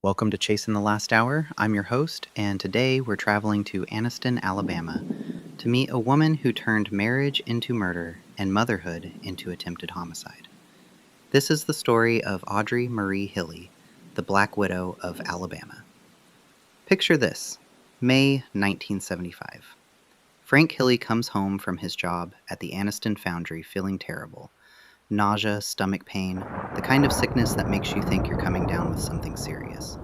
Welcome to Chasing the Last Hour. I'm your host, and today we're traveling to Anniston, Alabama, to meet a woman who turned marriage into murder and motherhood into attempted homicide. This is the story of Audrey Marie Hilley, the Black Widow of Alabama. Picture this: May 1975. Frank Hilley comes home from his job at the Anniston Foundry feeling terrible. Nausea, stomach pain, the kind of sickness that makes you think you're coming down with something serious.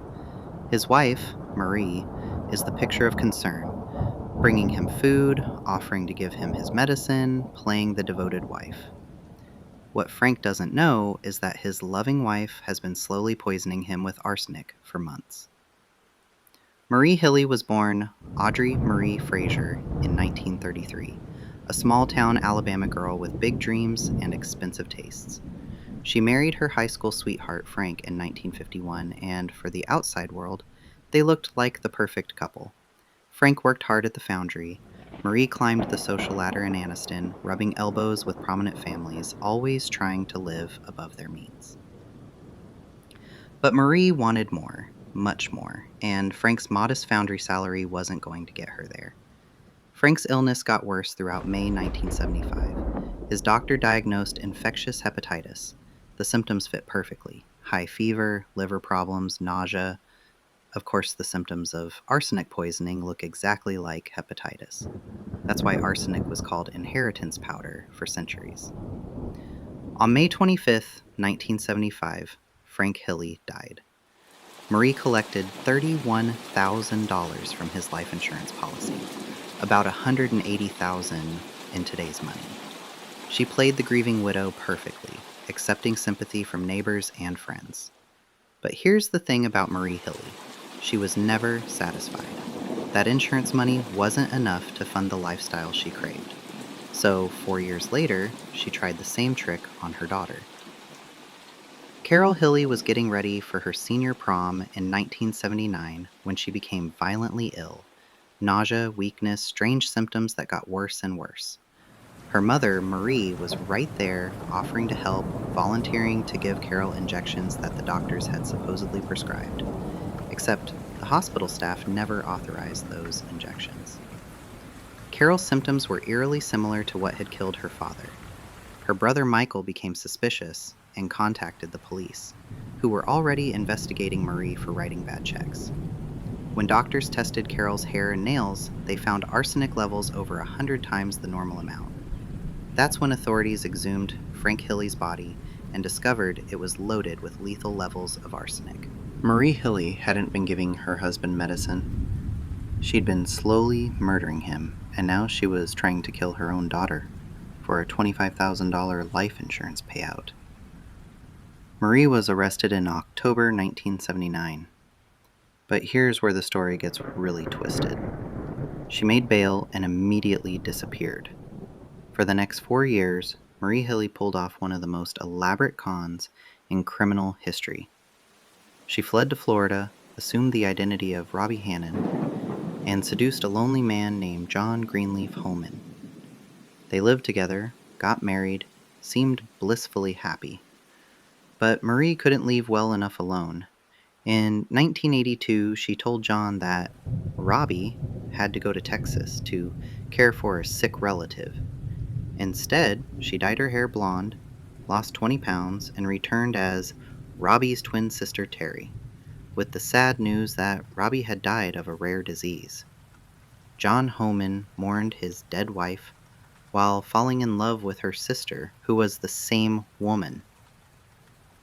His wife, Marie, is the picture of concern, bringing him food, offering to give him his medicine, playing the devoted wife. What Frank doesn't know is that his loving wife has been slowly poisoning him with arsenic for months. Marie Hilley was born Audrey Marie Frazier in 1933, a small-town Alabama girl with big dreams and expensive tastes. She married her high school sweetheart Frank in 1951, and for the outside world, they looked like the perfect couple. Frank worked hard at the foundry. Marie climbed the social ladder in Anniston, rubbing elbows with prominent families, always trying to live above their means. But Marie wanted more, much more, and Frank's modest foundry salary wasn't going to get her there. Frank's illness got worse throughout May 1975. His doctor diagnosed infectious hepatitis. The symptoms fit perfectly: high fever, liver problems, nausea. Of course, the symptoms of arsenic poisoning look exactly like hepatitis. That's why arsenic was called inheritance powder for centuries. On May 25th, 1975, Frank Hilley died. Marie collected $31,000 from his life insurance policy, about $180,000 in today's money. She played the grieving widow perfectly, accepting sympathy from neighbors and friends. But here's the thing about Marie Hilley: she was never satisfied. That insurance money wasn't enough to fund the lifestyle she craved. So 4 years later, she tried the same trick on her daughter. Carol Hilley was getting ready for her senior prom in 1979 when she became violently ill. Nausea, weakness, strange symptoms that got worse and worse. Her mother, Marie, was right there, offering to help, volunteering to give Carol injections that the doctors had supposedly prescribed. Except the hospital staff never authorized those injections. Carol's symptoms were eerily similar to what had killed her father. Her brother Michael became suspicious and contacted the police, who were already investigating Marie for writing bad checks. When doctors tested Carol's hair and nails, they found arsenic levels over 100 times the normal amount. That's when authorities exhumed Frank Hilley's body and discovered it was loaded with lethal levels of arsenic. Marie Hilley hadn't been giving her husband medicine. She'd been slowly murdering him, and now she was trying to kill her own daughter for a $25,000 life insurance payout. Marie was arrested in October 1979. But here's where the story gets really twisted. She made bail and immediately disappeared. For the next 4 years, Marie Hilley pulled off one of the most elaborate cons in criminal history. She fled to Florida, assumed the identity of Robbie Hannon, and seduced a lonely man named John Greenleaf Holman. They lived together, got married, seemed blissfully happy. But Marie couldn't leave well enough alone. In 1982, she told John that Robbie had to go to Texas to care for a sick relative. Instead, she dyed her hair blonde, lost 20 pounds, and returned as Robbie's twin sister Terry, with the sad news that Robbie had died of a rare disease. John Homan mourned his dead wife while falling in love with her sister, who was the same woman.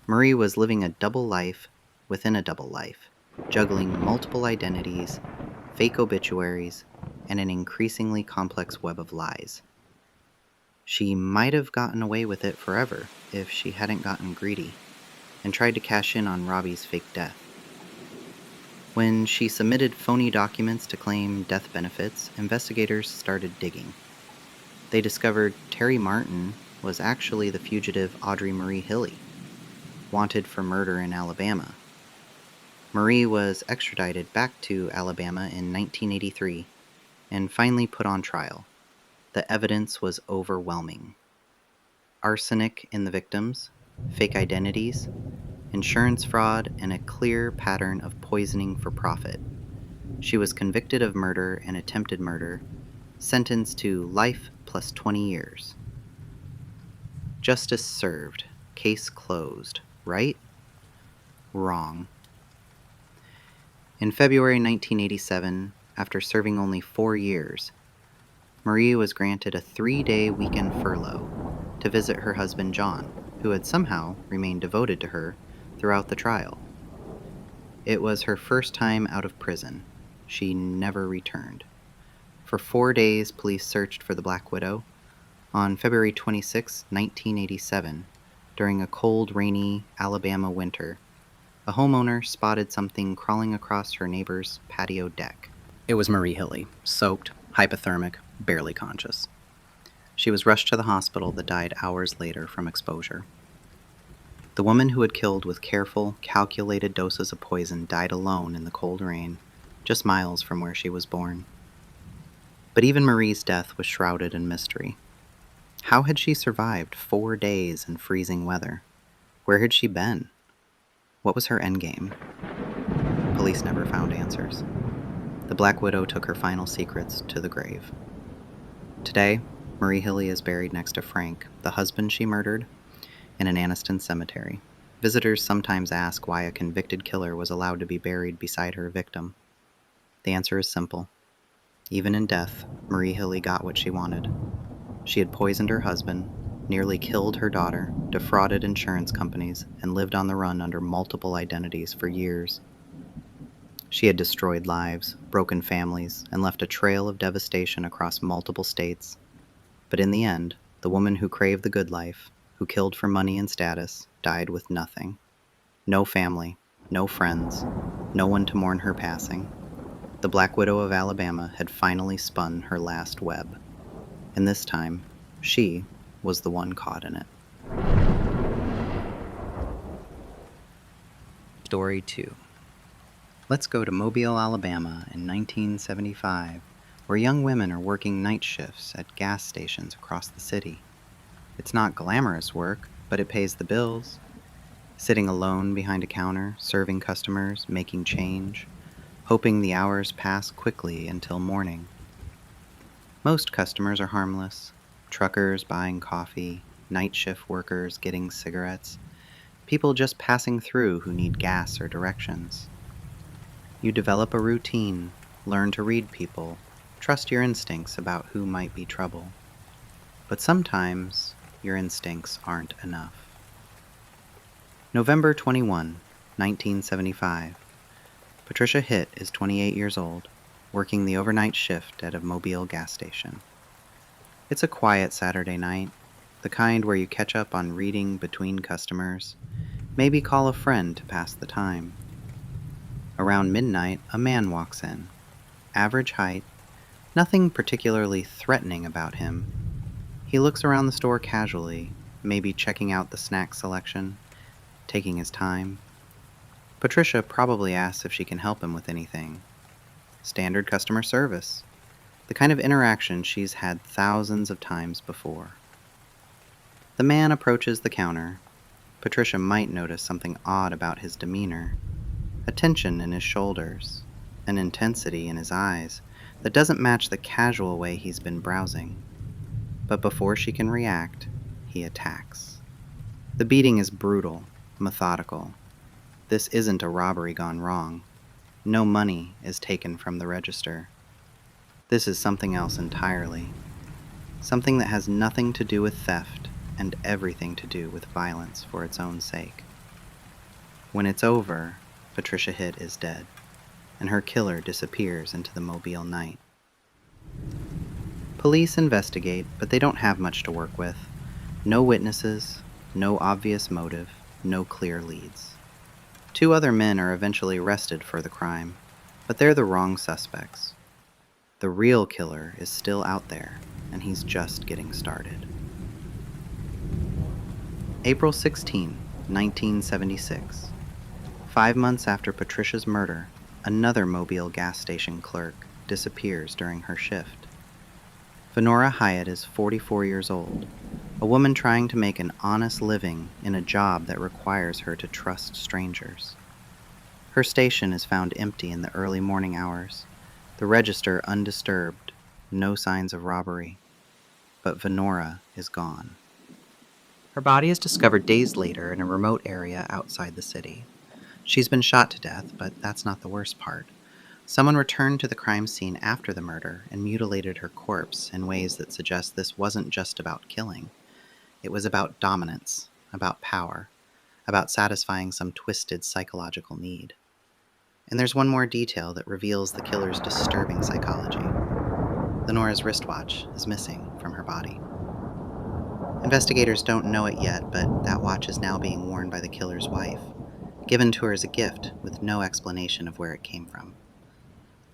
Marie was living a double life within a double life, juggling multiple identities, fake obituaries, and an increasingly complex web of lies. She might have gotten away with it forever if she hadn't gotten greedy and tried to cash in on Robbie's fake death. When she submitted phony documents to claim death benefits, investigators started digging. They discovered Terry Martin was actually the fugitive Audrey Marie Hilley, wanted for murder in Alabama. Marie was extradited back to Alabama in 1983 and finally put on trial. The evidence was overwhelming. Arsenic in the victims, fake identities, insurance fraud, and a clear pattern of poisoning for profit. She was convicted of murder and attempted murder, sentenced to life plus 20 years. Justice served. Case closed. Right? Wrong. In February 1987, after serving only 4 years, Marie was granted a 3-day weekend furlough to visit her husband John, who had somehow remained devoted to her throughout the trial. It was her first time out of prison. She never returned. For 4 days, police searched for the Black Widow. On February 26, 1987, during a cold, rainy Alabama winter, a homeowner spotted something crawling across her neighbor's patio deck. It was Marie Hilly, soaked, hypothermic, barely conscious. She was rushed to the hospital but died hours later from exposure. The woman who had killed with careful, calculated doses of poison died alone in the cold rain, just miles from where she was born. But even Marie's death was shrouded in mystery. How had she survived 4 days in freezing weather? Where had she been? What was her endgame? Police never found answers. The Black Widow took her final secrets to the grave. Today, Marie Hilly is buried next to Frank, the husband she murdered, in an Anniston cemetery. Visitors sometimes ask why a convicted killer was allowed to be buried beside her victim. The answer is simple. Even in death, Marie Hilly got what she wanted. She had poisoned her husband, nearly killed her daughter, defrauded insurance companies, and lived on the run under multiple identities for years. She had destroyed lives, broken families, and left a trail of devastation across multiple states. But in the end, the woman who craved the good life, who killed for money and status, died with nothing. No family, no friends, no one to mourn her passing. The Black Widow of Alabama had finally spun her last web. And this time, she was the one caught in it. Story 2. Let's go to Mobile, Alabama in 1975, where young women are working night shifts at gas stations across the city. It's not glamorous work, but it pays the bills. Sitting alone behind a counter, serving customers, making change, hoping the hours pass quickly until morning. Most customers are harmless. Truckers buying coffee, night shift workers getting cigarettes, people just passing through who need gas or directions. You develop a routine, learn to read people, trust your instincts about who might be trouble. But sometimes your instincts aren't enough. November 21, 1975. Patricia Hitt is 28 years old, working the overnight shift at a Mobile gas station. It's a quiet Saturday night, the kind where you catch up on reading between customers, maybe call a friend to pass the time. Around midnight, a man walks in. Average height, nothing particularly threatening about him. He looks around the store casually, maybe checking out the snack selection, taking his time. Patricia probably asks if she can help him with anything. Standard customer service, the kind of interaction she's had thousands of times before. The man approaches the counter. Patricia might notice something odd about his demeanor, a tension in his shoulders, an intensity in his eyes that doesn't match the casual way he's been browsing. But before she can react, he attacks. The beating is brutal, methodical. This isn't a robbery gone wrong. No money is taken from the register. This is something else entirely. Something that has nothing to do with theft and everything to do with violence for its own sake. When it's over, Patricia Hitt is dead, and her killer disappears into the Mobile night. Police investigate, but they don't have much to work with. No witnesses, no obvious motive, no clear leads. 2 other men are eventually arrested for the crime, but they're the wrong suspects. The real killer is still out there, and he's just getting started. April 16, 1976. 5 months after Patricia's murder, another Mobile gas station clerk disappears during her shift. Venora Hyatt is 44 years old, a woman trying to make an honest living in a job that requires her to trust strangers. Her station is found empty in the early morning hours, the register undisturbed, no signs of robbery. But Venora is gone. Her body is discovered days later in a remote area outside the city. She's been shot to death, but that's not the worst part. Someone returned to the crime scene after the murder and mutilated her corpse in ways that suggest this wasn't just about killing. It was about dominance, about power, about satisfying some twisted psychological need. And there's one more detail that reveals the killer's disturbing psychology. Venora's wristwatch is missing from her body. Investigators don't know it yet, but that watch is now being worn by the killer's wife, given to her as a gift with no explanation of where it came from.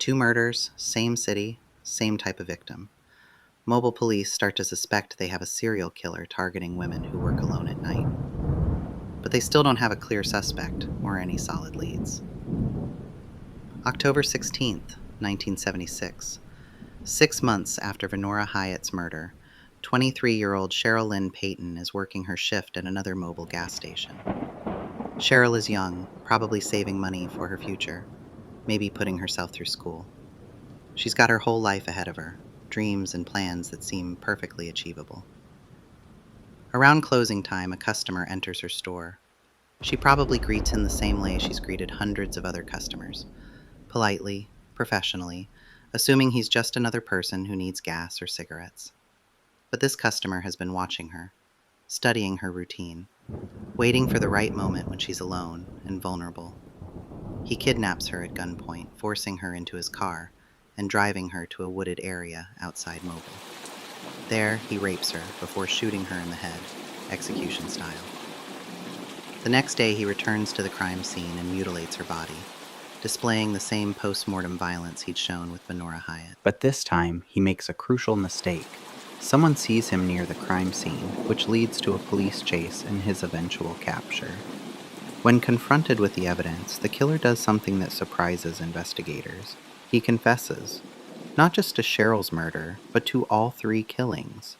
2 murders, same city, same type of victim. Mobile police start to suspect they have a serial killer targeting women who work alone at night. But they still don't have a clear suspect or any solid leads. October 16th, 1976. 6 months after Venora Hyatt's murder, 23-year-old Cheryl Lynn Payton is working her shift at another mobile gas station. Cheryl is young, probably saving money for her future, maybe putting herself through school. She's got her whole life ahead of her, dreams and plans that seem perfectly achievable. Around closing time, a customer enters her store. She probably greets him the same way she's greeted hundreds of other customers, politely, professionally, assuming he's just another person who needs gas or cigarettes. But this customer has been watching her, studying her routine, waiting for the right moment when she's alone and vulnerable. He kidnaps her at gunpoint, forcing her into his car and driving her to a wooded area outside Mobile. There, he rapes her before shooting her in the head, execution style. The next day, he returns to the crime scene and mutilates her body, displaying the same post-mortem violence he'd shown with Venora Hyatt. But this time, he makes a crucial mistake. Someone sees him near the crime scene, which leads to a police chase and his eventual capture. When confronted with the evidence, the killer does something that surprises investigators. He confesses, not just to Cheryl's murder, but to all 3 killings.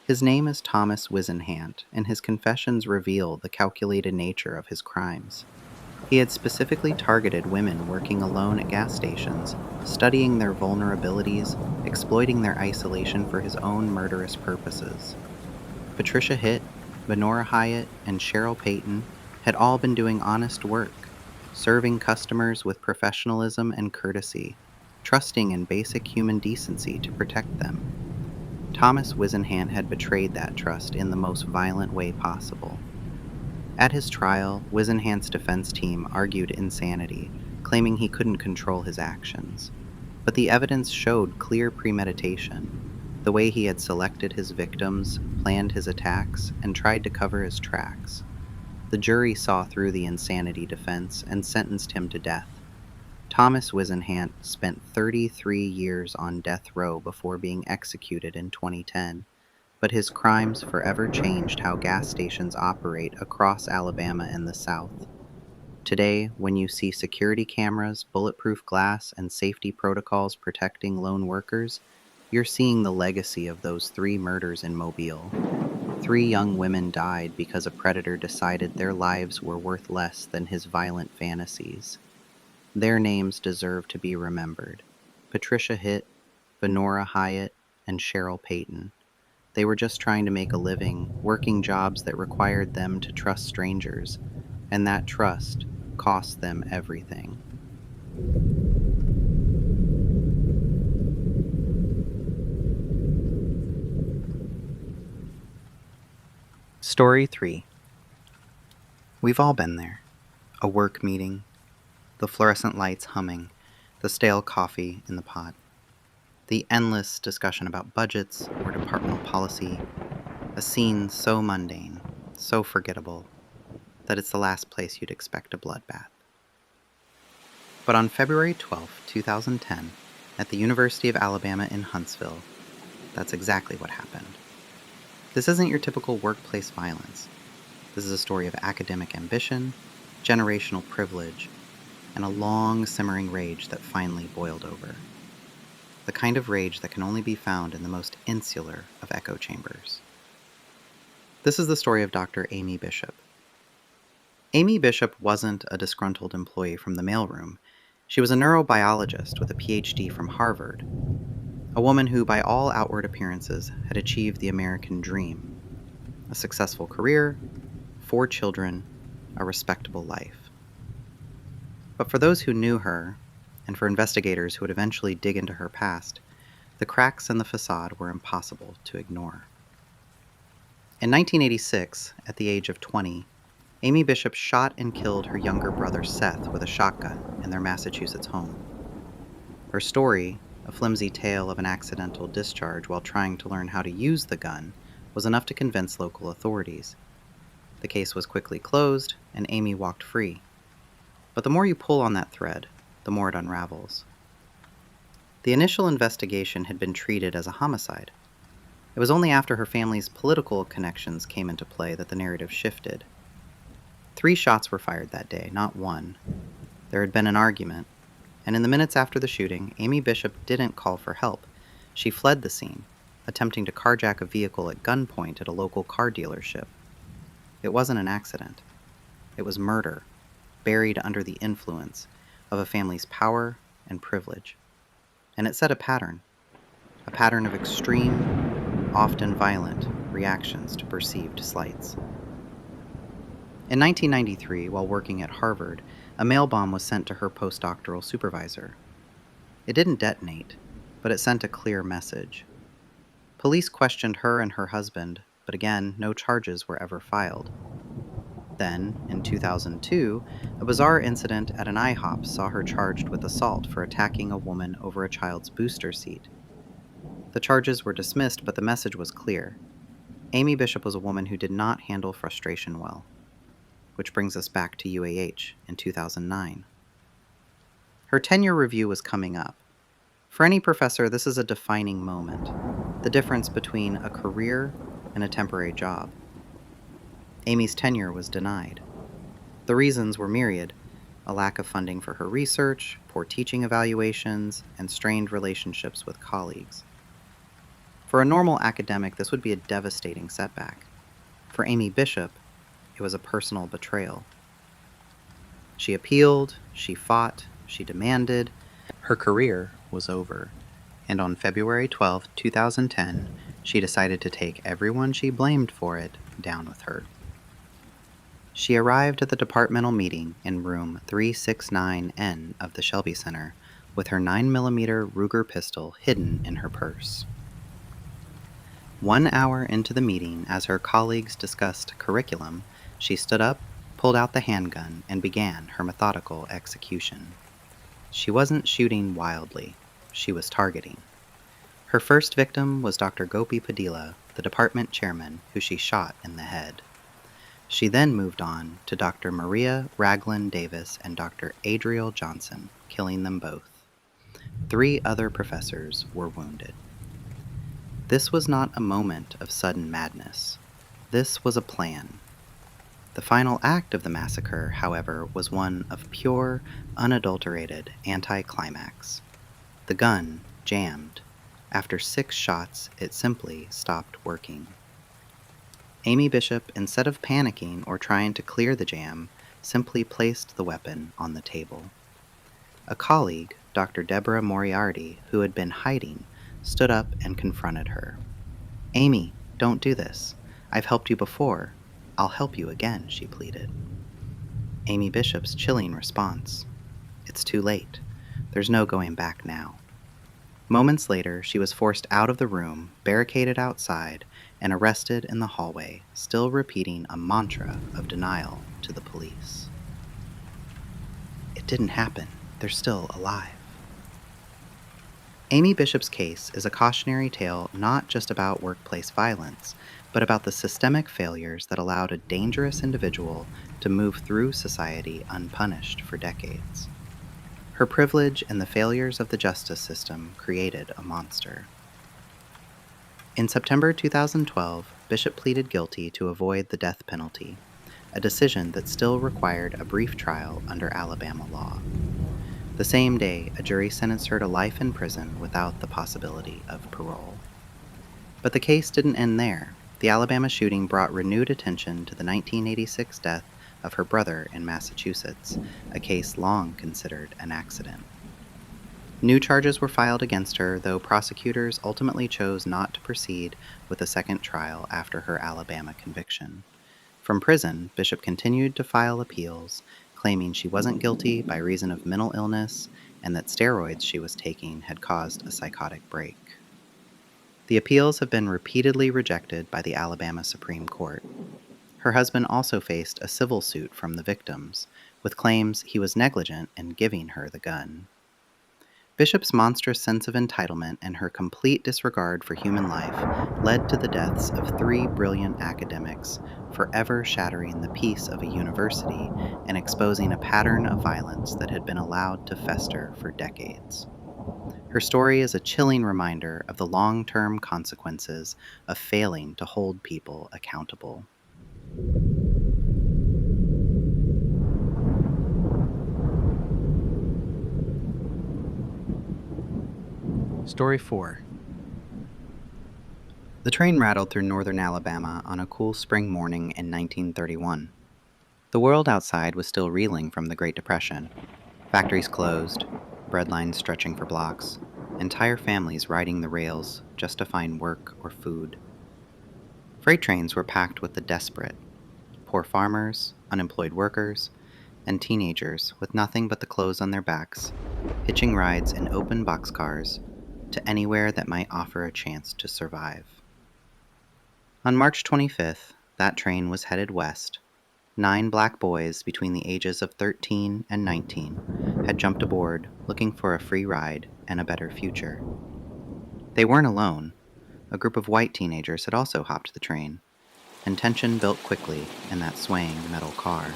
His name is Thomas Wisenhant, and his confessions reveal the calculated nature of his crimes. He had specifically targeted women working alone at gas stations, studying their vulnerabilities, exploiting their isolation for his own murderous purposes. Patricia Hitt, Venora Hyatt, and Cheryl Payton had all been doing honest work, serving customers with professionalism and courtesy, trusting in basic human decency to protect them. Thomas Wisenhant had betrayed that trust in the most violent way possible. At his trial, Wisenhant's defense team argued insanity, claiming he couldn't control his actions. But the evidence showed clear premeditation, the way he had selected his victims, planned his attacks, and tried to cover his tracks. The jury saw through the insanity defense and sentenced him to death. Thomas Wisenhant spent 33 years on death row before being executed in 2010. But his crimes forever changed how gas stations operate across Alabama and the South. Today, when you see security cameras, bulletproof glass, and safety protocols protecting lone workers, you're seeing the legacy of those 3 murders in Mobile. 3 young women died because a predator decided their lives were worth less than his violent fantasies. Their names deserve to be remembered: Patricia Hitt, Venora Hyatt, and Cheryl Payton. They were just trying to make a living, working jobs that required them to trust strangers, and that trust cost them everything. Story 3. We've all been there. A work meeting, the fluorescent lights humming, the stale coffee in the pot, the endless discussion about budgets or departmental policy, a scene so mundane, so forgettable, that it's the last place you'd expect a bloodbath. But on February 12, 2010, at the University of Alabama in Huntsville, that's exactly what happened. This isn't your typical workplace violence. This is a story of academic ambition, generational privilege, and a long simmering rage that finally boiled over. the kind of rage that can only be found in the most insular of echo chambers. This is the story of Dr. Amy Bishop. Amy Bishop wasn't a disgruntled employee from the mailroom. She was a neurobiologist with a PhD from Harvard, a woman who, by all outward appearances, had achieved the American dream: a successful career, 4 children, a respectable life. But for those who knew her, and for investigators who would eventually dig into her past, the cracks in the facade were impossible to ignore. In 1986, at the age of 20, Amy Bishop shot and killed her younger brother Seth with a shotgun in their Massachusetts home. Her story, a flimsy tale of an accidental discharge while trying to learn how to use the gun, was enough to convince local authorities. The case was quickly closed, and Amy walked free. But the more you pull on that thread, the more it unravels. The initial investigation had been treated as a homicide. It was only after her family's political connections came into play that the narrative shifted. 3 shots were fired that day, not 1. There had been an argument, and in the minutes after the shooting, Amy Bishop didn't call for help. She fled the scene, attempting to carjack a vehicle at gunpoint at a local car dealership. It wasn't an accident. It was murder, buried under the influence of a family's power and privilege. And it set a pattern of extreme, often violent, reactions to perceived slights. In 1993, while working at Harvard, a mail bomb was sent to her postdoctoral supervisor. It didn't detonate, but it sent a clear message. Police questioned her and her husband, but again, no charges were ever filed. Then, in 2002, a bizarre incident at an IHOP saw her charged with assault for attacking a woman over a child's booster seat. The charges were dismissed, but the message was clear. Amy Bishop was a woman who did not handle frustration well. Which brings us back to UAH in 2009. Her tenure review was coming up. For any professor, this is a defining moment, the difference between a career and a temporary job. Amy's tenure was denied. The reasons were myriad: a lack of funding for her research, poor teaching evaluations, and strained relationships with colleagues. For a normal academic, this would be a devastating setback. For Amy Bishop, it was a personal betrayal. She appealed, she fought, she demanded. Her career was over, and on February 12, 2010, she decided to take everyone she blamed for it down with her. She arrived at the departmental meeting in room 369N of the Shelby Center with her 9mm Ruger pistol hidden in her purse. 1 hour into the meeting, as her colleagues discussed curriculum, she stood up, pulled out the handgun, and began her methodical execution. She wasn't shooting wildly. She was targeting. Her first victim was Dr. Gopi Padilla, the department chairman, who she shot in the head. She then moved on to Dr. Maria Raglan Davis and Dr. Adriel Johnson, killing them both. 3 other professors were wounded. This was not a moment of sudden madness. This was a plan. The final act of the massacre, however, was one of pure, unadulterated anticlimax. The gun jammed. After 6 shots, it simply stopped working. Amy Bishop, instead of panicking or trying to clear the jam, simply placed the weapon on the table. A colleague, Dr. Deborah Moriarty, who had been hiding, stood up and confronted her. "Amy, don't do this. I've helped you before. I'll help you again," she pleaded. Amy Bishop's chilling response: "It's too late. There's no going back now." Moments later, she was forced out of the room, barricaded outside, and arrested in the hallway, still repeating a mantra of denial to the police. It didn't happen. They're still alive. Amy Bishop's case is a cautionary tale not just about workplace violence, but about the systemic failures that allowed a dangerous individual to move through society unpunished for decades. Her privilege and the failures of the justice system created a monster. In September 2012, Bishop pleaded guilty to avoid the death penalty, a decision that still required a brief trial under Alabama law. The same day, a jury sentenced her to life in prison without the possibility of parole. But the case didn't end there. The Alabama shooting brought renewed attention to the 1986 death of her brother in Massachusetts, a case long considered an accident. New charges were filed against her, though prosecutors ultimately chose not to proceed with a second trial after her Alabama conviction. From prison, Bishop continued to file appeals, claiming she wasn't guilty by reason of mental illness and that steroids she was taking had caused a psychotic break. The appeals have been repeatedly rejected by the Alabama Supreme Court. Her husband also faced a civil suit from the victims, with claims he was negligent in giving her the gun. Bishop's monstrous sense of entitlement and her complete disregard for human life led to the deaths of 3 brilliant academics, forever shattering the peace of a university and exposing a pattern of violence that had been allowed to fester for decades. Her story is a chilling reminder of the long-term consequences of failing to hold people accountable. Story 4. The train rattled through northern Alabama on a cool spring morning in 1931. The world outside was still reeling from the Great Depression. Factories closed, bread lines stretching for blocks, entire families riding the rails just to find work or food. Freight trains were packed with the desperate, poor farmers, unemployed workers, and teenagers with nothing but the clothes on their backs, hitching rides in open boxcars to anywhere that might offer a chance to survive. On March 25th, that train was headed west. 9 black boys between the ages of 13 and 19 had jumped aboard looking for a free ride and a better future. They weren't alone. A group of white teenagers had also hopped the train, and tension built quickly in that swaying metal car.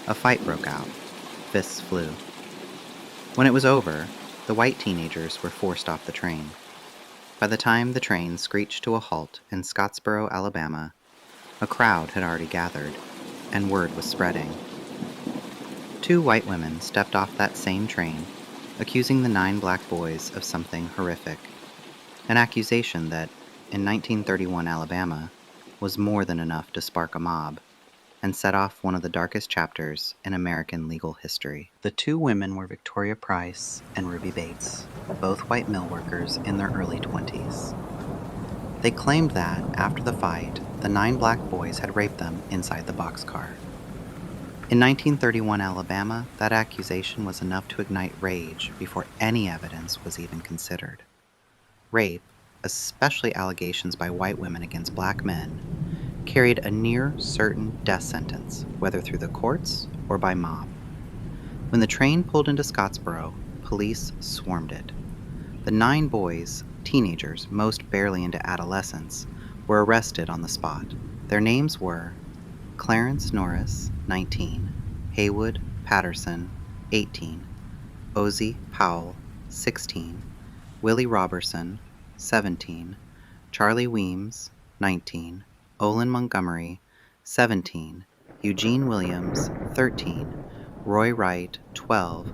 A fight broke out. Fists flew. When it was over, the white teenagers were forced off the train. By the time the train screeched to a halt in Scottsboro, Alabama, a crowd had already gathered, and word was spreading. 2 white women stepped off that same train, accusing the 9 black boys of something horrific, an accusation that, in 1931 Alabama, was more than enough to spark a mob and set off one of the darkest chapters in American legal history. The 2 women were Victoria Price and Ruby Bates, both white mill workers in their early 20s. They claimed that, after the fight, the 9 black boys had raped them inside the boxcar. In 1931 Alabama, that accusation was enough to ignite rage before any evidence was even considered. Rape, especially allegations by white women against black men, carried a near-certain death sentence, whether through the courts or by mob. When the train pulled into Scottsboro, police swarmed it. The 9 boys, teenagers, most barely into adolescence, were arrested on the spot. Their names were Clarence Norris, 19, Haywood Patterson, 18, Ozzie Powell, 16, Willie Robertson, 17, Charlie Weems, 19, Olin Montgomery, 17, Eugene Williams, 13, Roy Wright, 12,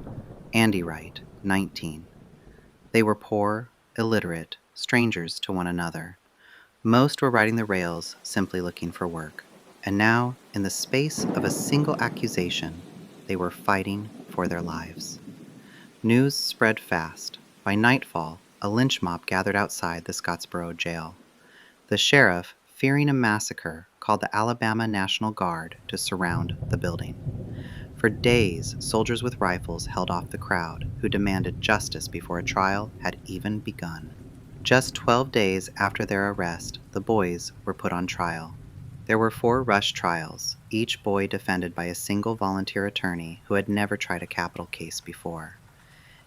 Andy Wright, 19. They were poor, illiterate, strangers to one another. Most were riding the rails simply looking for work. And now, in the space of a single accusation, they were fighting for their lives. News spread fast. By nightfall, a lynch mob gathered outside the Scottsboro jail. The sheriff, fearing a massacre, called the Alabama National Guard to surround the building. For days, soldiers with rifles held off the crowd, who demanded justice before a trial had even begun. Just 12 days after their arrest, the boys were put on trial. There were 4 rush trials, each boy defended by a single volunteer attorney who had never tried a capital case before.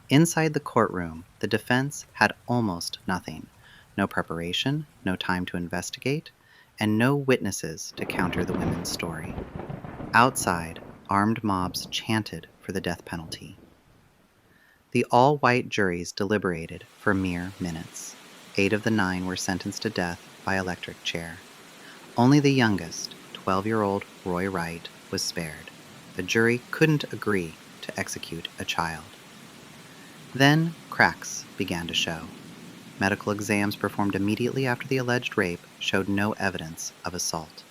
Inside the courtroom, the defense had almost nothing. No preparation, no time to investigate, and no witnesses to counter the women's story. Outside, armed mobs chanted for the death penalty. The all-white juries deliberated for mere minutes. 8 of the 9 were sentenced to death by electric chair. Only the youngest, 12-year-old Roy Wright, was spared. The jury couldn't agree to execute a child. Then cracks began to show. Medical exams performed immediately after the alleged rape showed no evidence of assault.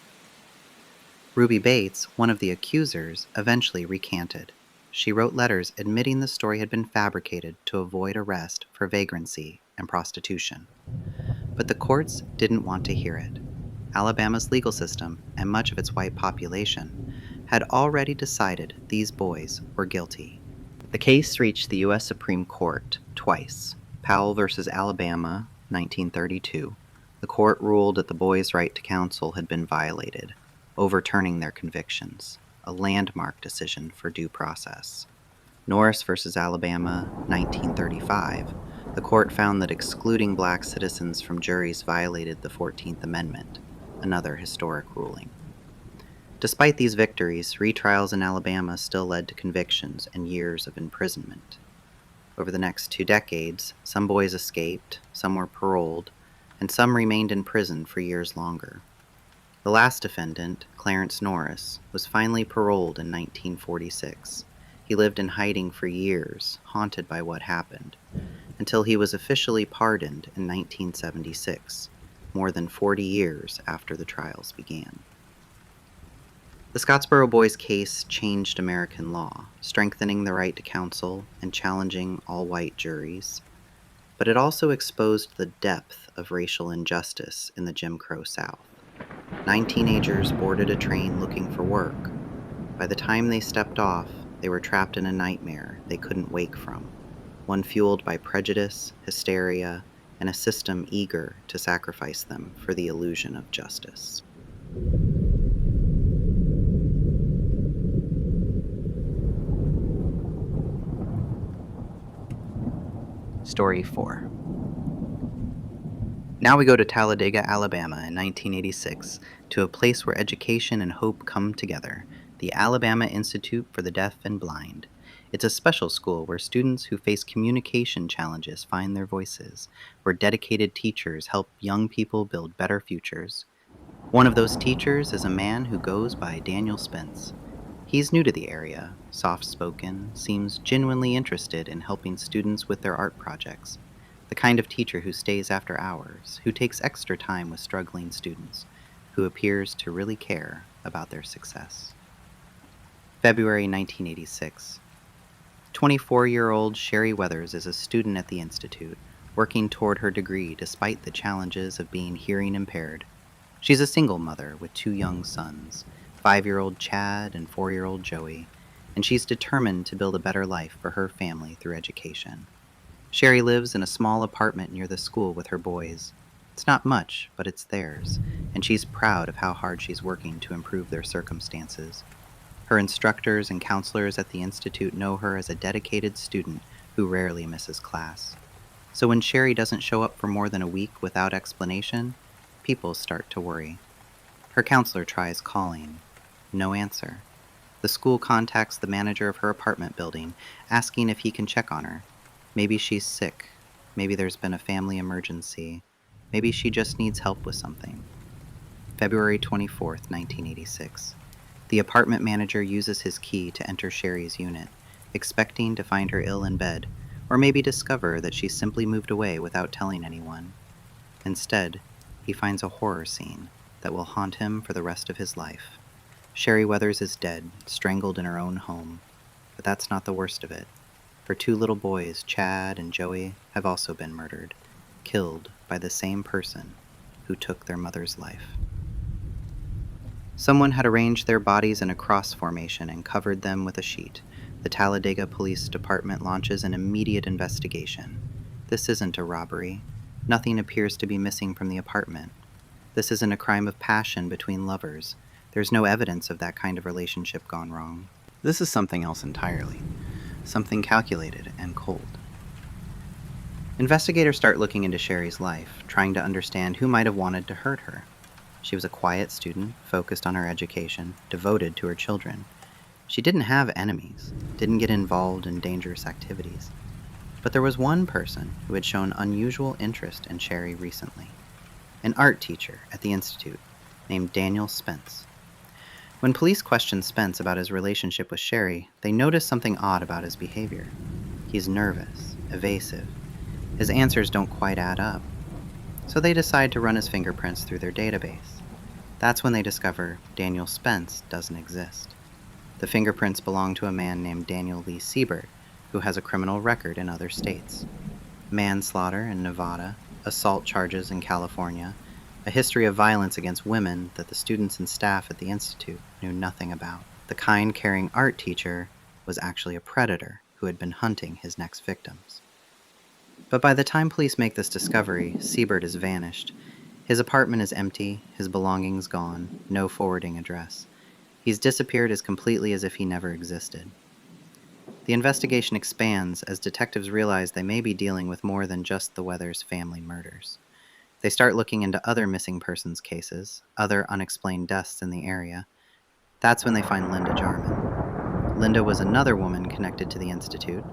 Ruby Bates, one of the accusers, eventually recanted. She wrote letters admitting the story had been fabricated to avoid arrest for vagrancy and prostitution. But the courts didn't want to hear it. Alabama's legal system, and much of its white population, had already decided these boys were guilty. The case reached the U.S. Supreme Court twice. Powell v. Alabama, 1932. The court ruled that the boys' right to counsel had been violated, overturning their convictions, a landmark decision for due process. Norris v. Alabama, 1935. The court found that excluding black citizens from juries violated the 14th Amendment, another historic ruling. Despite these victories, retrials in Alabama still led to convictions and years of imprisonment. Over the next 2 decades, some boys escaped, some were paroled, and some remained in prison for years longer. The last defendant, Clarence Norris, was finally paroled in 1946. He lived in hiding for years, haunted by what happened, until he was officially pardoned in 1976, more than 40 years after the trials began. The Scottsboro boys' case changed American law, strengthening the right to counsel and challenging all-white juries. But it also exposed the depth of racial injustice in the Jim Crow South. 9 teenagers boarded a train looking for work. By the time they stepped off, they were trapped in a nightmare they couldn't wake from, one fueled by prejudice, hysteria, and a system eager to sacrifice them for the illusion of justice. Story 4. Now we go to Talladega, Alabama in 1986, to a place where education and hope come together, the Alabama Institute for the Deaf and Blind. It's a special school where students who face communication challenges find their voices, where dedicated teachers help young people build better futures. One of those teachers is a man who goes by Daniel Spence. He's new to the area, soft-spoken, seems genuinely interested in helping students with their art projects. The kind of teacher who stays after hours, who takes extra time with struggling students, who appears to really care about their success. February 1986. 24-year-old Sherry Weathers is a student at the Institute, working toward her degree despite the challenges of being hearing impaired. She's a single mother with 2 young sons, 5-year-old Chad and 4-year-old Joey, and she's determined to build a better life for her family through education. Sherry lives in a small apartment near the school with her boys. It's not much, but it's theirs, and she's proud of how hard she's working to improve their circumstances. Her instructors and counselors at the Institute know her as a dedicated student who rarely misses class. So when Sherry doesn't show up for more than a week without explanation, people start to worry. Her counselor tries calling. No answer. The school contacts the manager of her apartment building, asking if he can check on her. Maybe she's sick. Maybe there's been a family emergency. Maybe she just needs help with something. February 24th, 1986. The apartment manager uses his key to enter Sherry's unit, expecting to find her ill in bed, or maybe discover that she simply moved away without telling anyone. Instead, he finds a horror scene that will haunt him for the rest of his life. Sherry Weathers is dead, strangled in her own home. But that's not the worst of it. Her 2 little boys, Chad and Joey, have also been murdered, killed by the same person who took their mother's life. Someone had arranged their bodies in a cross formation and covered them with a sheet. The Talladega Police Department launches an immediate investigation. This isn't a robbery. Nothing appears to be missing from the apartment. This isn't a crime of passion between lovers. There's no evidence of that kind of relationship gone wrong. This is something else entirely. Something calculated and cold. Investigators start looking into Sherry's life, trying to understand who might have wanted to hurt her. She was a quiet student, focused on her education, devoted to her children. She didn't have enemies, didn't get involved in dangerous activities. But there was one person who had shown unusual interest in Sherry recently. An art teacher at the Institute named Daniel Spence. When police questioned Spence about his relationship with Sherry, they noticed something odd about his behavior. He's nervous. evasive. His answers don't quite add up. So they decide to run his fingerprints through their database. That's when they discover Daniel Spence doesn't exist. The fingerprints belong to a man named Daniel Lee Sebert, who has a criminal record in other states. Manslaughter in Nevada, assault charges in California, a history of violence against women that the students and staff at the Institute knew nothing about. The kind, caring art teacher was actually a predator who had been hunting his next victims. But by the time police make this discovery, Sebert has vanished. His apartment is empty, his belongings gone, no forwarding address. He's disappeared as completely as if he never existed. The investigation expands as detectives realize they may be dealing with more than just the Weathers family murders. They start looking into other missing persons cases, other unexplained deaths in the area. That's when they find Linda Jarman. Linda was another woman connected to the Institute,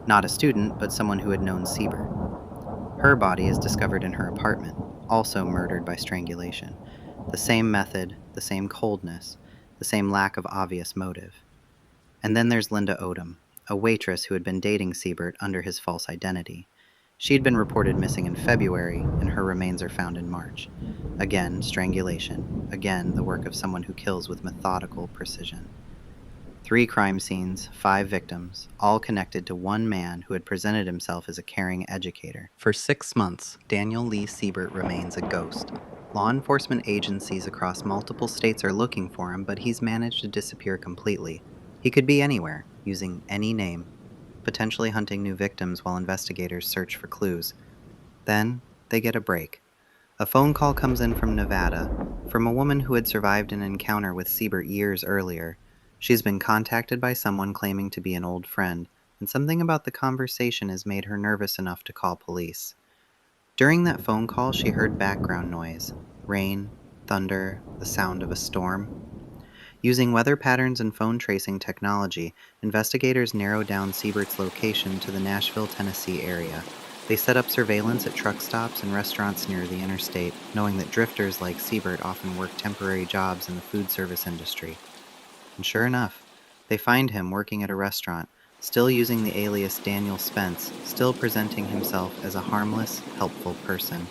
not a student, but someone who had known Sebert. Her body is discovered in her apartment, also murdered by strangulation. The same method, the same coldness, the same lack of obvious motive. And then there's Linda Odom, a waitress who had been dating Sebert under his false identity. She'd been reported missing in February, and her remains are found in March. Again, strangulation. Again, the work of someone who kills with methodical precision. 3 crime scenes, 5 victims, all connected to one man who had presented himself as a caring educator. For 6 months, Daniel Lee Sebert remains a ghost. Law enforcement agencies across multiple states are looking for him, but he's managed to disappear completely. He could be anywhere, using any name, potentially hunting new victims while investigators search for clues. Then, they get a break. A phone call comes in from Nevada, from a woman who had survived an encounter with Sebert years earlier. She's been contacted by someone claiming to be an old friend, and something about the conversation has made her nervous enough to call police. During that phone call, she heard background noise, rain, thunder, the sound of a storm. Using weather patterns and phone tracing technology, investigators narrowed down Sebert's location to the Nashville, Tennessee area. They set up surveillance at truck stops and restaurants near the interstate, knowing that drifters like Sebert often work temporary jobs in the food service industry. And sure enough, they find him working at a restaurant, still using the alias Daniel Spence, still presenting himself as a harmless, helpful person.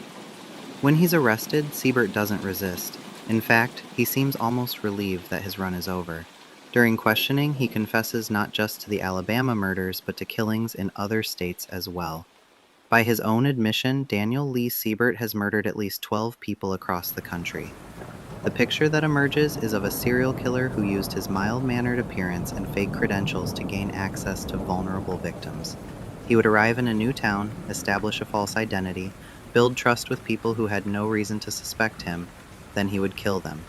When he's arrested, Sebert doesn't resist. In fact, he seems almost relieved that his run is over. During questioning, he confesses not just to the Alabama murders, but to killings in other states as well. By his own admission, Daniel Lee Sebert has murdered at least 12 people across the country. The picture that emerges is of a serial killer who used his mild-mannered appearance and fake credentials to gain access to vulnerable victims. He would arrive in a new town, establish a false identity, build trust with people who had no reason to suspect him, then he would kill them.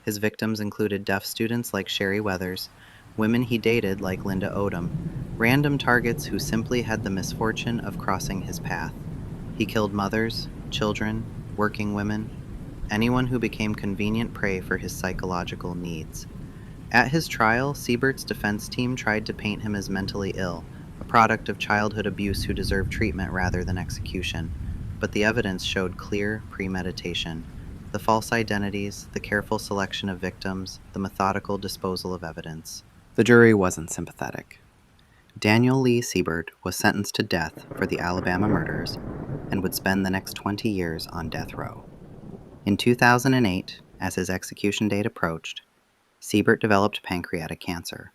His victims included deaf students like Sherry Weathers, women he dated like Linda Odom, random targets who simply had the misfortune of crossing his path. He killed mothers, children, working women, anyone who became convenient prey for his psychological needs. At his trial, Sebert's defense team tried to paint him as mentally ill, a product of childhood abuse who deserved treatment rather than execution. But the evidence showed clear premeditation. The false identities, the careful selection of victims, the methodical disposal of evidence. The jury wasn't sympathetic. Daniel Lee Sebert was sentenced to death for the Alabama murders and would spend the next 20 years on death row. In 2008, as his execution date approached, Sebert developed pancreatic cancer.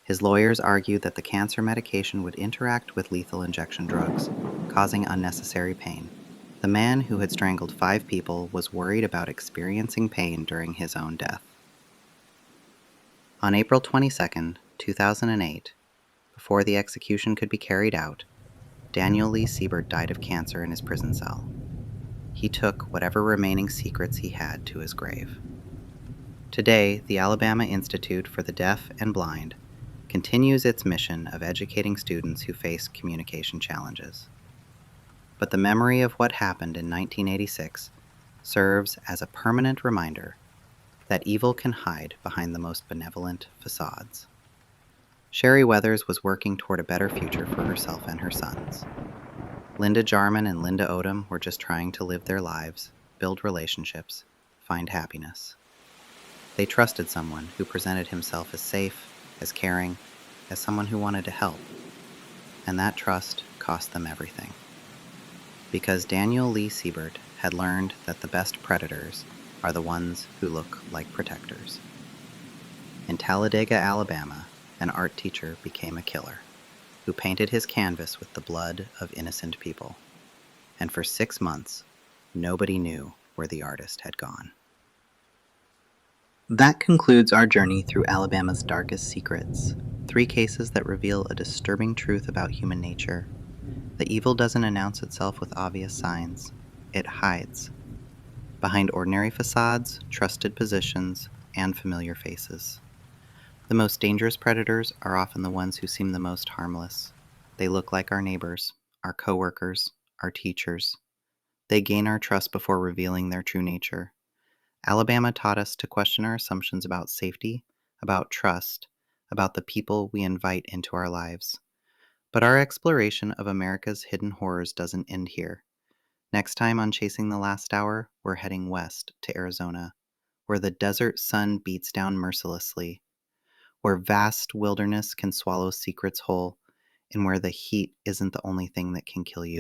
His lawyers argued that the cancer medication would interact with lethal injection drugs, causing unnecessary pain. The man who had strangled 5 people was worried about experiencing pain during his own death. On April 22, 2008, before the execution could be carried out, Daniel Lee Sebert died of cancer in his prison cell. He took whatever remaining secrets he had to his grave. Today, the Alabama Institute for the Deaf and Blind continues its mission of educating students who face communication challenges. But the memory of what happened in 1986 serves as a permanent reminder that evil can hide behind the most benevolent facades. Sherry Weathers was working toward a better future for herself and her sons. Linda Jarman and Linda Odom were just trying to live their lives, build relationships, find happiness. They trusted someone who presented himself as safe, as caring, as someone who wanted to help. And that trust cost them everything. Because Daniel Lee Sebert had learned that the best predators are the ones who look like protectors. In Talladega, Alabama, an art teacher became a killer who painted his canvas with the blood of innocent people. And for 6 months, nobody knew where the artist had gone. That concludes our journey through Alabama's darkest secrets. 3 cases that reveal a disturbing truth about human nature. The evil doesn't announce itself with obvious signs. It hides behind ordinary facades, trusted positions, and familiar faces. The most dangerous predators are often the ones who seem the most harmless. They look like our neighbors, our coworkers, our teachers. They gain our trust before revealing their true nature. Alabama taught us to question our assumptions about safety, about trust, about the people we invite into our lives. But our exploration of America's hidden horrors doesn't end here. Next time on Chasing the Last Hour, we're heading west to Arizona, where the desert sun beats down mercilessly, where vast wilderness can swallow secrets whole, and where the heat isn't the only thing that can kill you.